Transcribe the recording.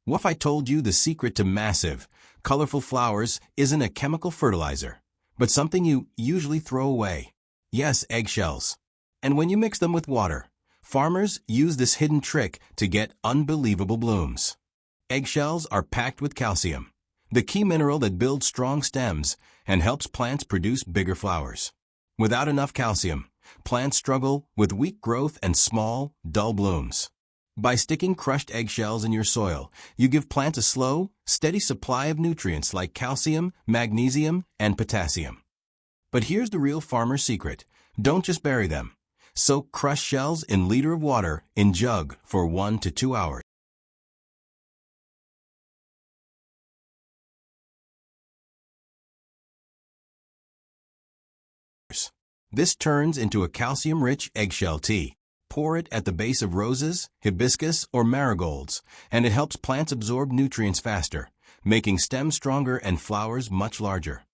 What if I told you the secret to massive, colorful flowers isn't a chemical fertilizer, but something you usually throw away? Yes, eggshells. And when you mix them with water, farmers use this hidden trick to get unbelievable blooms. Eggshells are packed with calcium, the key mineral that builds strong stems and helps plants produce bigger flowers. Without enough calcium, plants struggle with weak growth and small, dull blooms. By sticking crushed eggshells in your soil, you give plants a slow, steady supply of nutrients like calcium, magnesium, and potassium. But here's the real farmer's secret. Don't just bury them. Soak crushed shells in liter of water in jug for 1 to 2 hours. This turns into a calcium-rich eggshell tea. Pour it at the base of roses, hibiscus, or marigolds, and it helps plants absorb nutrients faster, making stems stronger and flowers much larger.